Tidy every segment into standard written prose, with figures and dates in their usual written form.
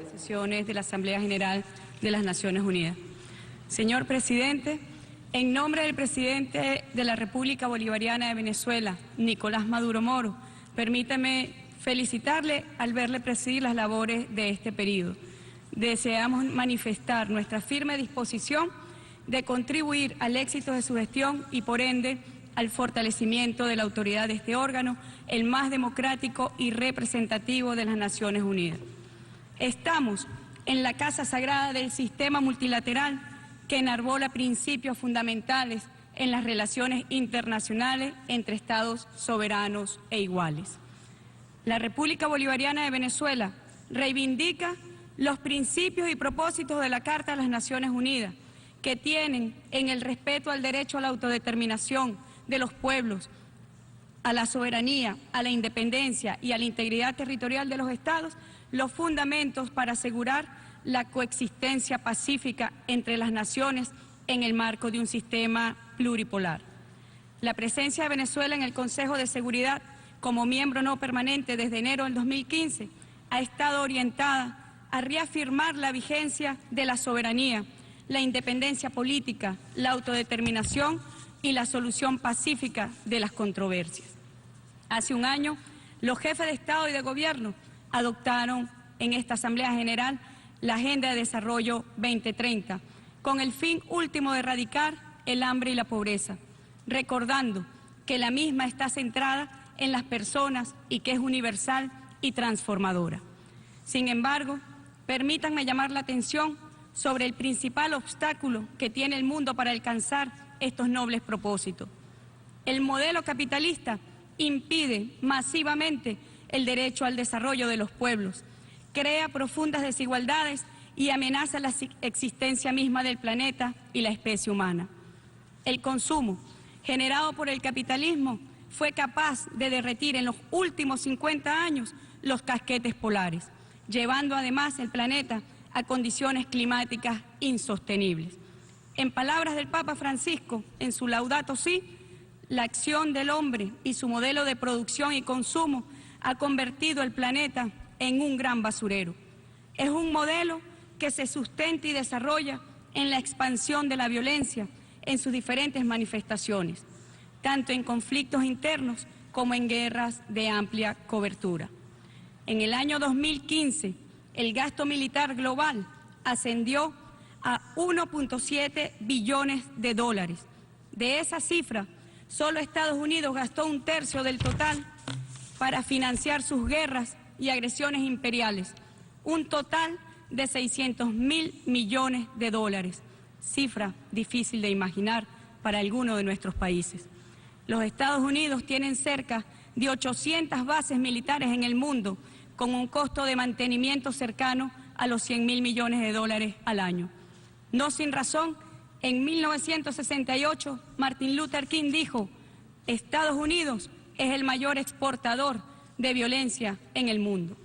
Sesiones de la Asamblea General de las Naciones Unidas. Señor Presidente, en nombre del Presidente de la República Bolivariana de Venezuela, Nicolás Maduro Moro, permítame felicitarle al verle presidir las labores de este periodo. Deseamos manifestar nuestra firme disposición de contribuir al éxito de su gestión y, por ende, al fortalecimiento de la autoridad de este órgano, el más democrático y representativo de las Naciones Unidas. Estamos en la casa sagrada del sistema multilateral que enarbola principios fundamentales en las relaciones internacionales entre Estados soberanos e iguales. La República Bolivariana de Venezuela reivindica los principios y propósitos de la Carta de las Naciones Unidas, que tienen en el respeto al derecho a la autodeterminación de los pueblos, a la soberanía, a la independencia y a la integridad territorial de los Estados, los fundamentos para asegurar la coexistencia pacífica entre las naciones en el marco de un sistema pluripolar. La presencia de Venezuela en el Consejo de Seguridad como miembro no permanente desde enero del 2015 ha estado orientada a reafirmar la vigencia de la soberanía, la independencia política, la autodeterminación y la solución pacífica de las controversias. Hace un año, los jefes de Estado y de Gobierno adoptaron en esta Asamblea General la Agenda de Desarrollo 2030, con el fin último de erradicar el hambre y la pobreza, recordando que la misma está centrada en las personas y que es universal y transformadora. Sin embargo, permítanme llamar la atención sobre el principal obstáculo que tiene el mundo para alcanzar estos nobles propósitos. El modelo capitalista impide masivamente el derecho al desarrollo de los pueblos, crea profundas desigualdades y amenaza la existencia misma del planeta y la especie humana. El consumo generado por el capitalismo fue capaz de derretir en los últimos 50 años los casquetes polares, llevando además el planeta a condiciones climáticas insostenibles. En palabras del Papa Francisco, en su Laudato Si, la acción del hombre y su modelo de producción y consumo ha convertido el planeta en un gran basurero. Es un modelo que se sustenta y desarrolla en la expansión de la violencia en sus diferentes manifestaciones, tanto en conflictos internos como en guerras de amplia cobertura. En el año 2015, el gasto militar global ascendió a 1.7 billones de dólares. De esa cifra, solo Estados Unidos gastó un tercio del total para financiar sus guerras y agresiones imperiales, un total de 600.000 millones de dólares, cifra difícil de imaginar para alguno de nuestros países. Los Estados Unidos tienen cerca de 800 bases militares en el mundo, con un costo de mantenimiento cercano a los 100.000 millones de dólares al año. No sin razón, en 1968, Martin Luther King dijo: Estados Unidos es el mayor exportador de violencia en el mundo.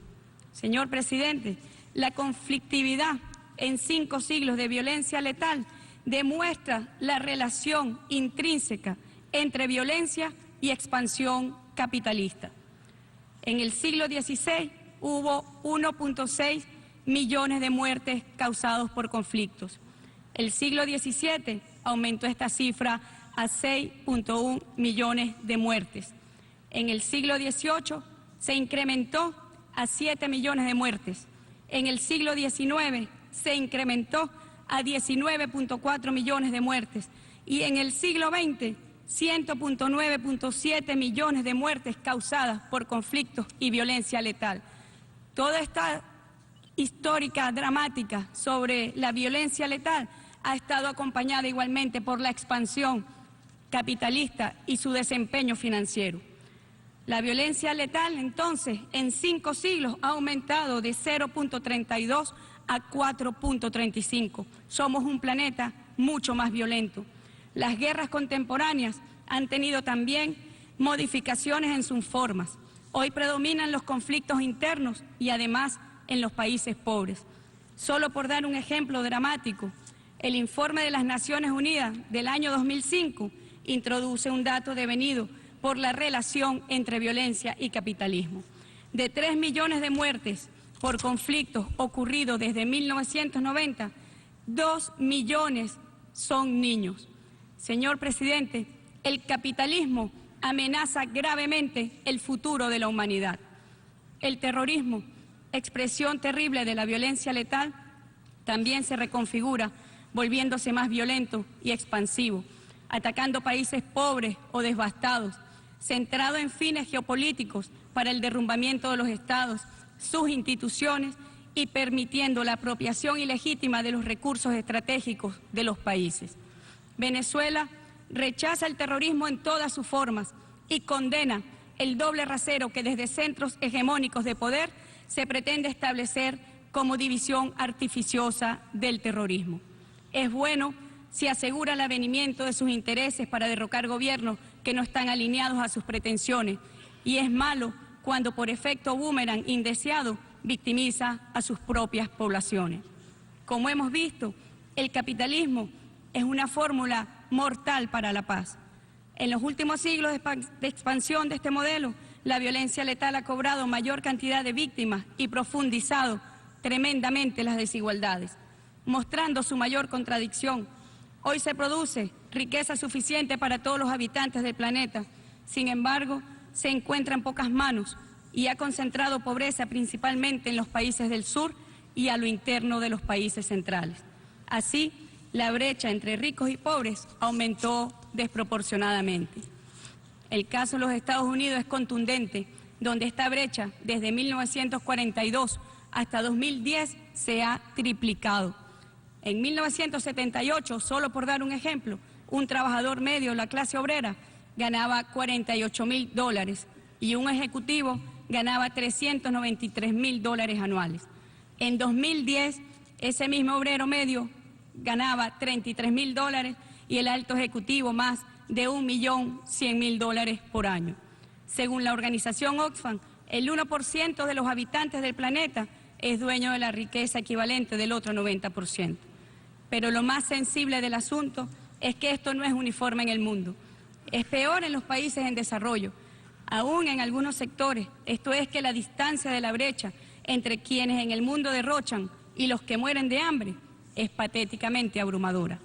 Señor Presidente, la conflictividad en 5 siglos de violencia letal demuestra la relación intrínseca entre violencia y expansión capitalista. En el siglo XVI hubo 1.6 millones de muertes causadas por conflictos. El siglo XVII aumentó esta cifra a 6.1 millones de muertes. En el siglo XVIII se incrementó a 7 millones de muertes. En el siglo XIX se incrementó a 19.4 millones de muertes. Y en el siglo XX, 109.7 millones de muertes causadas por conflictos y violencia letal. Toda esta histórica dramática sobre la violencia letal ha estado acompañada igualmente por la expansión capitalista y su desempeño financiero. La violencia letal, entonces, en 5 siglos ha aumentado de 0.32 a 4.35. Somos un planeta mucho más violento. Las guerras contemporáneas han tenido también modificaciones en sus formas. Hoy predominan los conflictos internos y además en los países pobres. Solo por dar un ejemplo dramático, el informe de las Naciones Unidas del año 2005 introduce un dato devenido por la relación entre violencia y capitalismo. De 3 millones de muertes por conflictos ocurridos desde 1990, 2 millones son niños. Señor presidente, el capitalismo amenaza gravemente el futuro de la humanidad. El terrorismo, expresión terrible de la violencia letal, también se reconfigura, volviéndose más violento y expansivo, atacando países pobres o devastados, centrado en fines geopolíticos para el derrumbamiento de los estados, sus instituciones y permitiendo la apropiación ilegítima de los recursos estratégicos de los países. Venezuela rechaza el terrorismo en todas sus formas y condena el doble rasero que desde centros hegemónicos de poder se pretende establecer como división artificiosa del terrorismo. Es bueno si asegura el avenimiento de sus intereses para derrocar gobiernos que no están alineados a sus pretensiones, y es malo cuando por efecto boomerang indeseado victimiza a sus propias poblaciones. Como hemos visto, el capitalismo es una fórmula mortal para la paz. En los últimos siglos de expansión de este modelo, la violencia letal ha cobrado mayor cantidad de víctimas y profundizado tremendamente las desigualdades, mostrando su mayor contradicción. Hoy se produce riqueza suficiente para todos los habitantes del planeta, sin embargo, se encuentra en pocas manos y ha concentrado pobreza principalmente en los países del sur y a lo interno de los países centrales. Así, la brecha entre ricos y pobres aumentó desproporcionadamente. El caso de los Estados Unidos es contundente, donde esta brecha desde 1942 hasta 2010 se ha triplicado. En 1978, solo por dar un ejemplo, un trabajador medio de la clase obrera ganaba $48.000 y un ejecutivo ganaba $393.000 anuales. En 2010, ese mismo obrero medio ganaba $33.000 y el alto ejecutivo más de $1.100.000 por año. Según la organización Oxfam, el 1% de los habitantes del planeta es dueño de la riqueza equivalente del otro 90%. Pero lo más sensible del asunto es que esto no es uniforme en el mundo. Es peor en los países en desarrollo, aún en algunos sectores. Esto es que la distancia de la brecha entre quienes en el mundo derrochan y los que mueren de hambre es patéticamente abrumadora.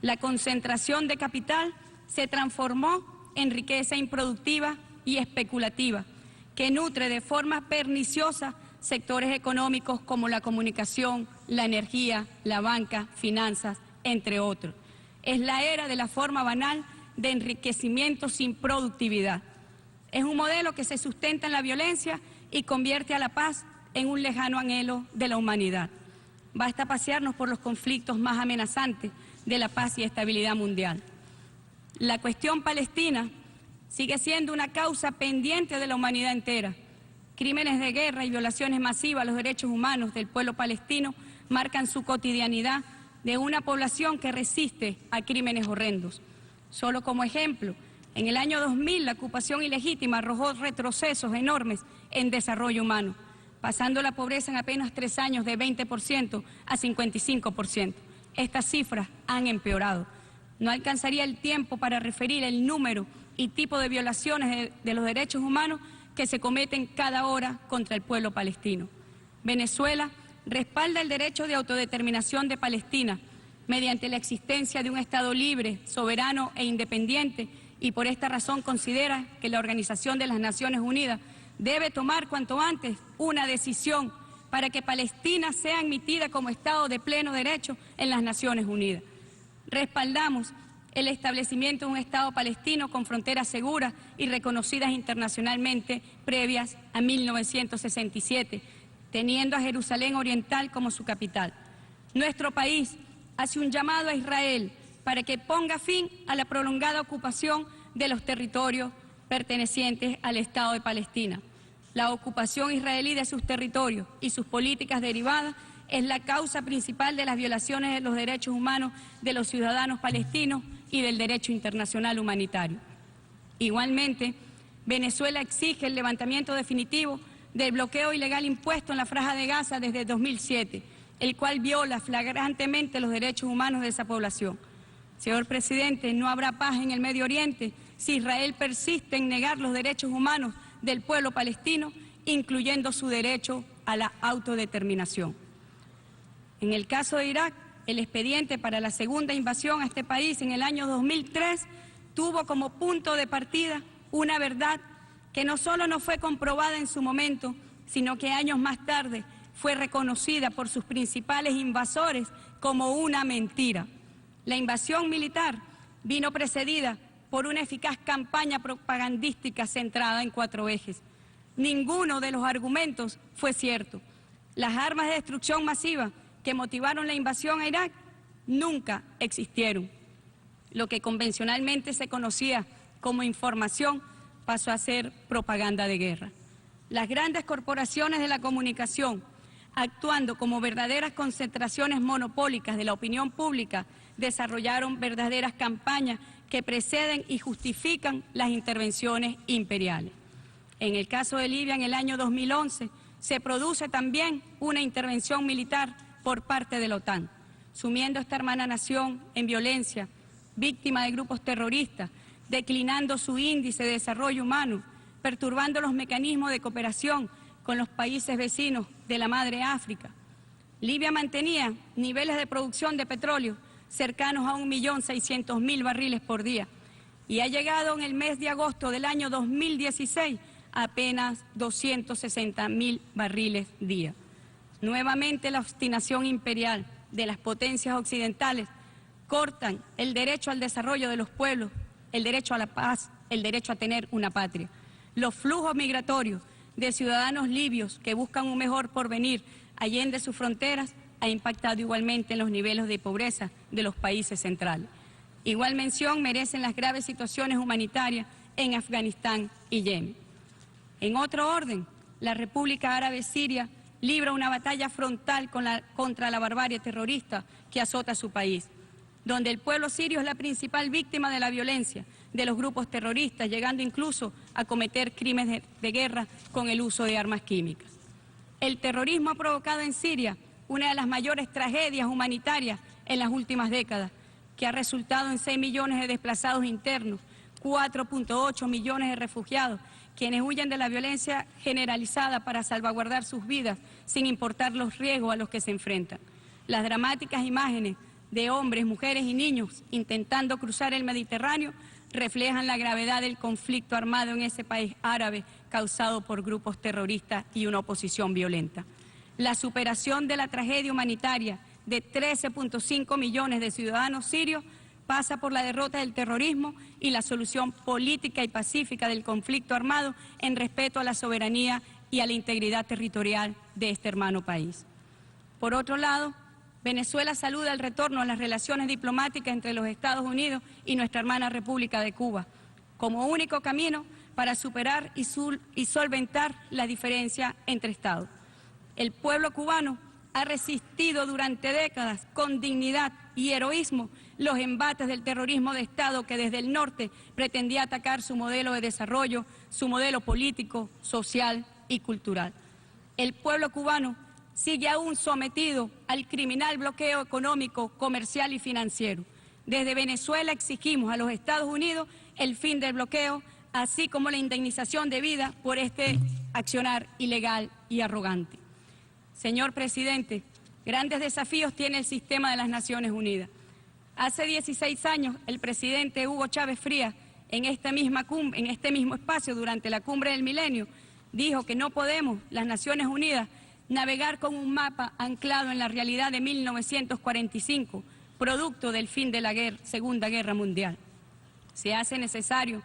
La concentración de capital se transformó en riqueza improductiva y especulativa, que nutre de forma perniciosa sectores económicos como la comunicación, la energía, la banca, finanzas, entre otros. Es la era de la forma banal de enriquecimiento sin productividad. Es un modelo que se sustenta en la violencia y convierte a la paz en un lejano anhelo de la humanidad. Basta pasearnos por los conflictos más amenazantes de la paz y estabilidad mundial. La cuestión palestina sigue siendo una causa pendiente de la humanidad entera. Crímenes de guerra y violaciones masivas a los derechos humanos del pueblo palestino marcan su cotidianidad de una población que resiste a crímenes horrendos. Solo como ejemplo, en el año 2000 la ocupación ilegítima arrojó retrocesos enormes en desarrollo humano, pasando la pobreza en apenas 3 años de 20% a 55%. Estas cifras han empeorado. No alcanzaría el tiempo para referir el número y tipo de violaciones de los derechos humanos que se cometen cada hora contra el pueblo palestino. Venezuela respalda el derecho de autodeterminación de Palestina mediante la existencia de un Estado libre, soberano e independiente, y por esta razón considera que la Organización de las Naciones Unidas debe tomar cuanto antes una decisión para que Palestina sea admitida como Estado de pleno derecho en las Naciones Unidas. Respaldamos el establecimiento de un Estado palestino con fronteras seguras y reconocidas internacionalmente previas a 1967, teniendo a Jerusalén Oriental como su capital. Nuestro país hace un llamado a Israel para que ponga fin a la prolongada ocupación de los territorios pertenecientes al Estado de Palestina. La ocupación israelí de sus territorios y sus políticas derivadas es la causa principal de las violaciones de los derechos humanos de los ciudadanos palestinos y del derecho internacional humanitario. Igualmente, Venezuela exige el levantamiento definitivo del bloqueo ilegal impuesto en la Franja de Gaza desde 2007, el cual viola flagrantemente los derechos humanos de esa población. Señor presidente, no habrá paz en el Medio Oriente si Israel persiste en negar los derechos humanos del pueblo palestino, incluyendo su derecho a la autodeterminación. En el caso de Irak, el expediente para la segunda invasión a este país en el año 2003 tuvo como punto de partida una verdad que no solo no fue comprobada en su momento, sino que años más tarde fue reconocida por sus principales invasores como una mentira. La invasión militar vino precedida por una eficaz campaña propagandística centrada en 4 ejes. Ninguno de los argumentos fue cierto. Las armas de destrucción masiva que motivaron la invasión a Irak nunca existieron. Lo que convencionalmente se conocía como información pasó a ser propaganda de guerra. Las grandes corporaciones de la comunicación, actuando como verdaderas concentraciones monopólicas de la opinión pública, desarrollaron verdaderas campañas que preceden y justifican las intervenciones imperiales. En el caso de Libia, en el año 2011, se produce también una intervención militar por parte de la OTAN, sumiendo a esta hermana nación en violencia, víctima de grupos terroristas, declinando su índice de desarrollo humano, perturbando los mecanismos de cooperación con los países vecinos de la madre África. Libia mantenía niveles de producción de petróleo cercanos a 1.600.000 barriles por día y ha llegado en el mes de agosto del año 2016 a apenas 260.000 barriles día. Nuevamente la obstinación imperial de las potencias occidentales cortan el derecho al desarrollo de los pueblos, el derecho a la paz, el derecho a tener una patria. Los flujos migratorios de ciudadanos libios que buscan un mejor porvenir allende sus fronteras ha impactado igualmente en los niveles de pobreza de los países centrales. Igual mención merecen las graves situaciones humanitarias en Afganistán y Yemen. En otro orden, la República Árabe Siria libra una batalla frontal contra la barbarie terrorista que azota su país, donde el pueblo sirio es la principal víctima de la violencia de los grupos terroristas, llegando incluso a cometer crímenes de guerra con el uso de armas químicas. El terrorismo ha provocado en Siria una de las mayores tragedias humanitarias en las últimas décadas, que ha resultado en 6 millones de desplazados internos, 4.8 millones de refugiados, quienes huyen de la violencia generalizada para salvaguardar sus vidas, sin importar los riesgos a los que se enfrentan. Las dramáticas imágenes de hombres, mujeres y niños intentando cruzar el Mediterráneo reflejan la gravedad del conflicto armado en ese país árabe causado por grupos terroristas y una oposición violenta. La superación de la tragedia humanitaria de 13.5 millones de ciudadanos sirios pasa por la derrota del terrorismo y la solución política y pacífica del conflicto armado en respeto a la soberanía y a la integridad territorial de este hermano país. Por otro lado, Venezuela saluda el retorno a las relaciones diplomáticas entre los Estados Unidos y nuestra hermana República de Cuba, como único camino para superar y solventar la diferencia entre Estados. El pueblo cubano ha resistido durante décadas con dignidad y heroísmo los embates del terrorismo de Estado que desde el norte pretendía atacar su modelo de desarrollo, su modelo político, social y cultural. El pueblo cubano sigue aún sometido al criminal bloqueo económico, comercial y financiero. Desde Venezuela exigimos a los Estados Unidos el fin del bloqueo, así como la indemnización debida por este accionar ilegal y arrogante. Señor presidente, grandes desafíos tiene el sistema de las Naciones Unidas. Hace 16 años, el presidente Hugo Chávez Frías, en este mismo espacio, durante la Cumbre del Milenio, dijo que no podemos, las Naciones Unidas, navegar con un mapa anclado en la realidad de 1945, producto del fin de la Segunda Guerra Mundial. Se hace necesario,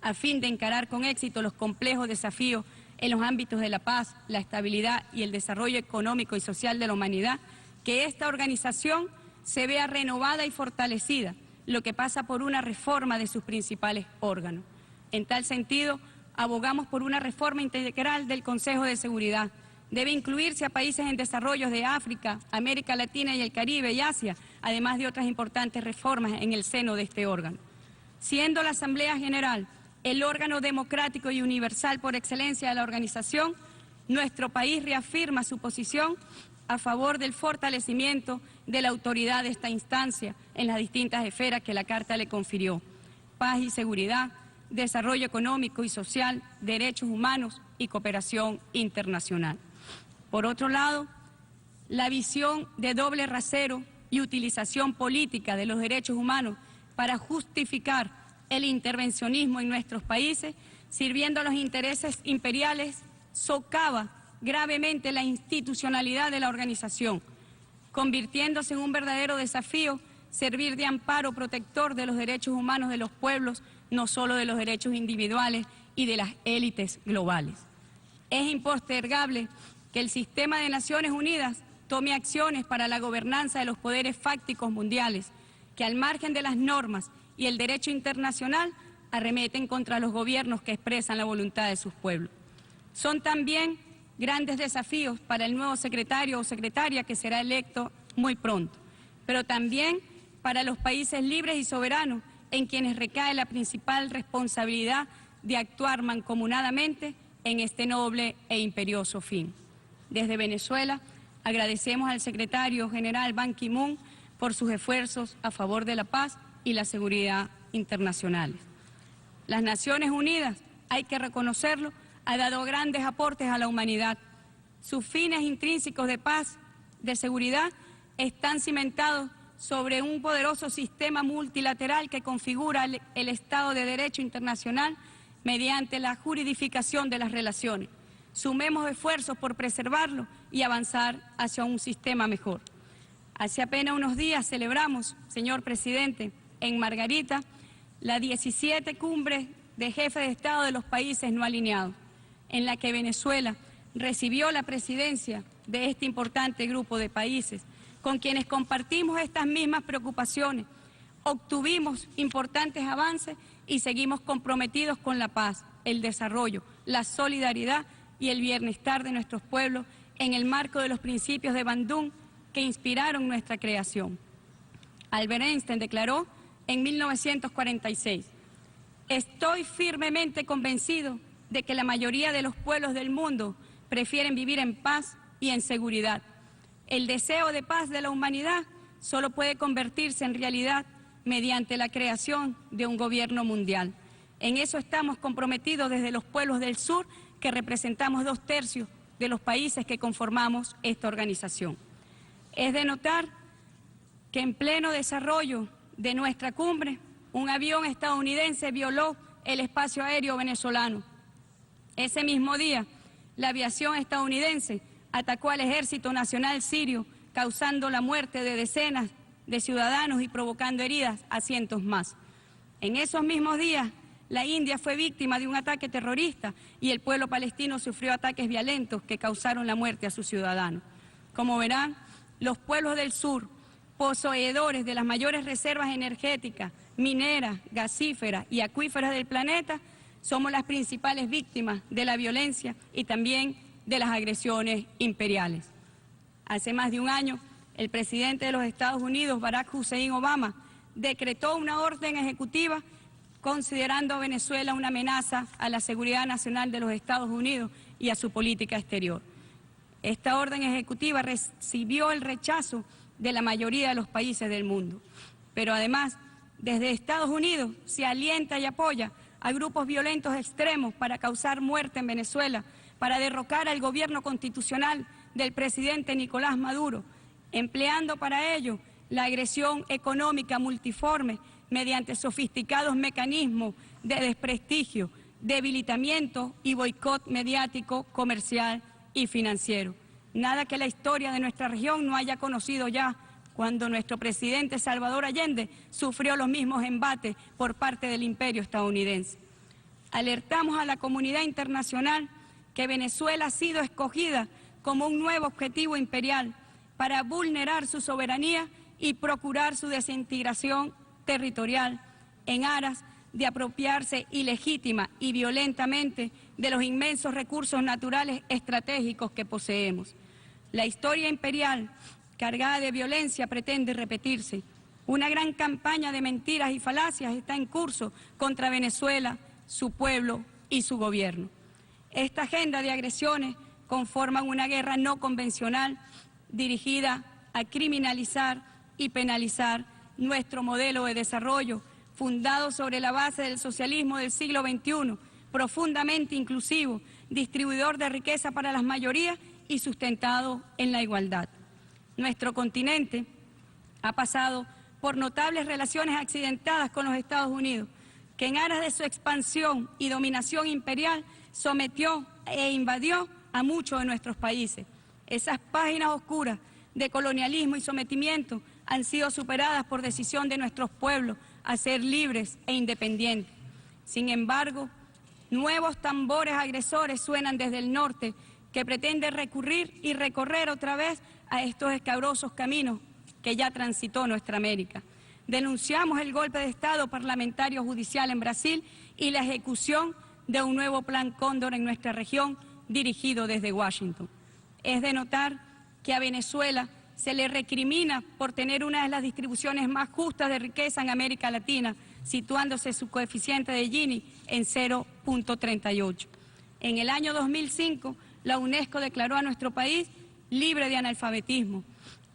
a fin de encarar con éxito los complejos desafíos en los ámbitos de la paz, la estabilidad y el desarrollo económico y social de la humanidad, que esta organización se vea renovada y fortalecida, lo que pasa por una reforma de sus principales órganos. En tal sentido, abogamos por una reforma integral del Consejo de Seguridad. Debe incluirse a países en desarrollo de África, América Latina y el Caribe y Asia, además de otras importantes reformas en el seno de este órgano. Siendo la Asamblea General el órgano democrático y universal por excelencia de la organización, nuestro país reafirma su posición a favor del fortalecimiento de la autoridad de esta instancia en las distintas esferas que la Carta le confirió: paz y seguridad, desarrollo económico y social, derechos humanos y cooperación internacional. Por otro lado, la visión de doble rasero y utilización política de los derechos humanos para justificar el intervencionismo en nuestros países, sirviendo a los intereses imperiales, socava gravemente la institucionalidad de la organización, convirtiéndose en un verdadero desafío servir de amparo protector de los derechos humanos de los pueblos, no solo de los derechos individuales y de las élites globales. Es impostergable que el sistema de Naciones Unidas tome acciones para la gobernanza de los poderes fácticos mundiales, que al margen de las normas y el derecho internacional arremeten contra los gobiernos que expresan la voluntad de sus pueblos. Son también grandes desafíos para el nuevo secretario o secretaria que será electo muy pronto, pero también para los países libres y soberanos en quienes recae la principal responsabilidad de actuar mancomunadamente en este noble e imperioso fin. Desde Venezuela agradecemos al secretario general Ban Ki-moon por sus esfuerzos a favor de la paz y la seguridad internacionales. Las Naciones Unidas, hay que reconocerlo, ha dado grandes aportes a la humanidad. Sus fines intrínsecos de paz, de seguridad, están cimentados sobre un poderoso sistema multilateral que configura el Estado de Derecho internacional mediante la juridificación de las relaciones. Sumemos esfuerzos por preservarlo y avanzar hacia un sistema mejor. Hace apenas unos días celebramos, señor presidente, en Margarita, la 17 cumbre de jefes de Estado de los países no alineados, en la que Venezuela recibió la presidencia de este importante grupo de países, con quienes compartimos estas mismas preocupaciones, obtuvimos importantes avances y seguimos comprometidos con la paz, el desarrollo, la solidaridad y el bienestar de nuestros pueblos en el marco de los principios de Bandung que inspiraron nuestra creación. Albert Einstein declaró en 1946, estoy firmemente convencido de que la mayoría de los pueblos del mundo prefieren vivir en paz y en seguridad. El deseo de paz de la humanidad solo puede convertirse en realidad mediante la creación de un gobierno mundial. En eso estamos comprometidos desde los pueblos del sur, que representamos 2/3 de los países que conformamos esta organización. Es de notar que en pleno desarrollo de nuestra cumbre, un avión estadounidense violó el espacio aéreo venezolano. Ese mismo día, la aviación estadounidense atacó al Ejército Nacional Sirio, causando la muerte de decenas de ciudadanos y provocando heridas a cientos más. En esos mismos días, la India fue víctima de un ataque terrorista y el pueblo palestino sufrió ataques violentos que causaron la muerte a sus ciudadanos. Como verán, los pueblos del sur, poseedores de las mayores reservas energéticas, mineras, gasíferas y acuíferas del planeta, somos las principales víctimas de la violencia y también de las agresiones imperiales. Hace más de un año, el presidente de los Estados Unidos, Barack Hussein Obama, decretó una orden ejecutiva considerando a Venezuela una amenaza a la seguridad nacional de los Estados Unidos y a su política exterior. Esta orden ejecutiva recibió el rechazo de la mayoría de los países del mundo, pero además, desde Estados Unidos se alienta y apoya a grupos violentos extremos para causar muerte en Venezuela, para derrocar al gobierno constitucional del presidente Nicolás Maduro, empleando para ello la agresión económica multiforme mediante sofisticados mecanismos de desprestigio, debilitamiento y boicot mediático, comercial y financiero. Nada que la historia de nuestra región no haya conocido ya, cuando nuestro presidente Salvador Allende sufrió los mismos embates por parte del imperio estadounidense. Alertamos a la comunidad internacional que Venezuela ha sido escogida como un nuevo objetivo imperial para vulnerar su soberanía y procurar su desintegración territorial en aras de apropiarse ilegítima y violentamente de los inmensos recursos naturales estratégicos que poseemos. La historia imperial, cargada de violencia, pretende repetirse. Una gran campaña de mentiras y falacias está en curso contra Venezuela, su pueblo y su gobierno. Esta agenda de agresiones conforman una guerra no convencional dirigida a criminalizar y penalizar nuestro modelo de desarrollo, fundado sobre la base del socialismo del siglo XXI, profundamente inclusivo, distribuidor de riqueza para las mayorías y sustentado en la igualdad. Nuestro continente ha pasado por notables relaciones accidentadas con los Estados Unidos, que en aras de su expansión y dominación imperial sometió e invadió a muchos de nuestros países. Esas páginas oscuras de colonialismo y sometimiento han sido superadas por decisión de nuestros pueblos a ser libres e independientes. Sin embargo, nuevos tambores agresores suenan desde el norte que pretende recurrir y recorrer otra vez a estos escabrosos caminos que ya transitó nuestra América. Denunciamos el golpe de Estado parlamentario judicial en Brasil y la ejecución de un nuevo plan Cóndor en nuestra región dirigido desde Washington. Es de notar que a Venezuela se le recrimina por tener una de las distribuciones más justas de riqueza en América Latina, situándose su coeficiente de Gini en 0.38. En el año 2005, la UNESCO declaró a nuestro país libre de analfabetismo.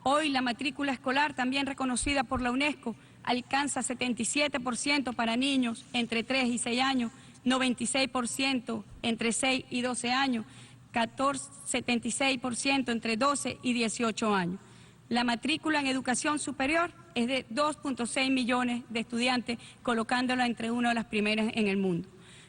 Hoy la matrícula escolar, también reconocida por la UNESCO, alcanza 77% para niños entre 3 y 6 años, 96% entre 6 y 12 años, 76% entre 12 y 18 años. La matrícula en educación superior es de 2.6 millones de estudiantes, colocándola entre una de las primeras en el mundo.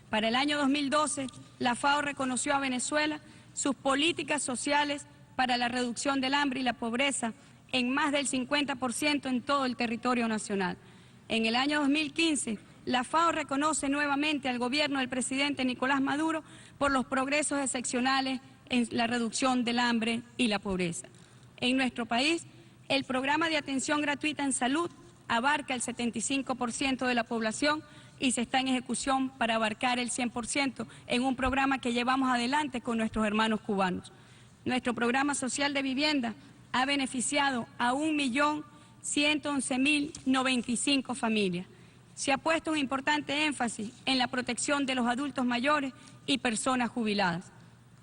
Para el año 2012, la FAO reconoció a Venezuela sus políticas sociales para la reducción del hambre y la pobreza en más del 50% en todo el territorio nacional. En el año 2015, la FAO reconoce nuevamente al gobierno del presidente Nicolás Maduro por los progresos excepcionales en la reducción del hambre y la pobreza. En nuestro país, el programa de atención gratuita en salud abarca el 75% de la población y se está en ejecución para abarcar el 100% en un programa que llevamos adelante con nuestros hermanos cubanos. Nuestro programa social de vivienda ha beneficiado a 1.111.095 familias. Se ha puesto un importante énfasis en la protección de los adultos mayores y personas jubiladas.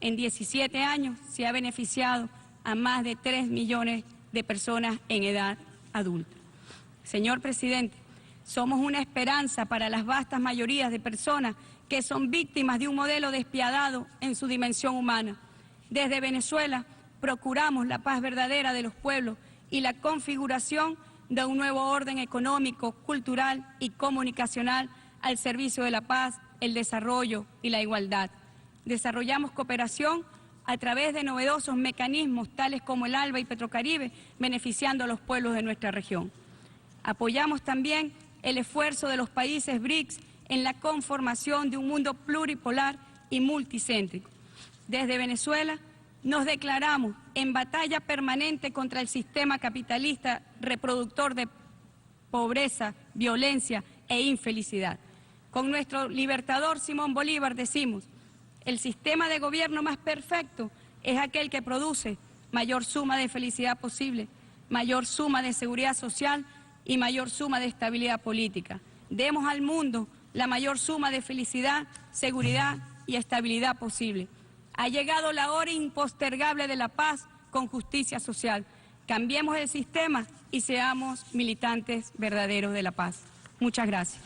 En 17 años se ha beneficiado a más de 3 millones de personas en edad adulta. Señor presidente, somos una esperanza para las vastas mayorías de personas que son víctimas de un modelo despiadado en su dimensión humana. Desde Venezuela procuramos la paz verdadera de los pueblos y la configuración de un nuevo orden económico, cultural y comunicacional al servicio de la paz, el desarrollo y la igualdad. Desarrollamos cooperación a través de novedosos mecanismos tales como el ALBA y Petrocaribe, beneficiando a los pueblos de nuestra región. Apoyamos también el esfuerzo de los países BRICS en la conformación de un mundo pluripolar y multicéntrico. Desde Venezuela nos declaramos en batalla permanente contra el sistema capitalista reproductor de pobreza, violencia e infelicidad. Con nuestro libertador Simón Bolívar decimos: el sistema de gobierno más perfecto es aquel que produce mayor suma de felicidad posible, mayor suma de seguridad social y mayor suma de estabilidad política. Demos al mundo la mayor suma de felicidad, seguridad y estabilidad posible. Ha llegado la hora impostergable de la paz con justicia social. Cambiemos el sistema y seamos militantes verdaderos de la paz. Muchas gracias.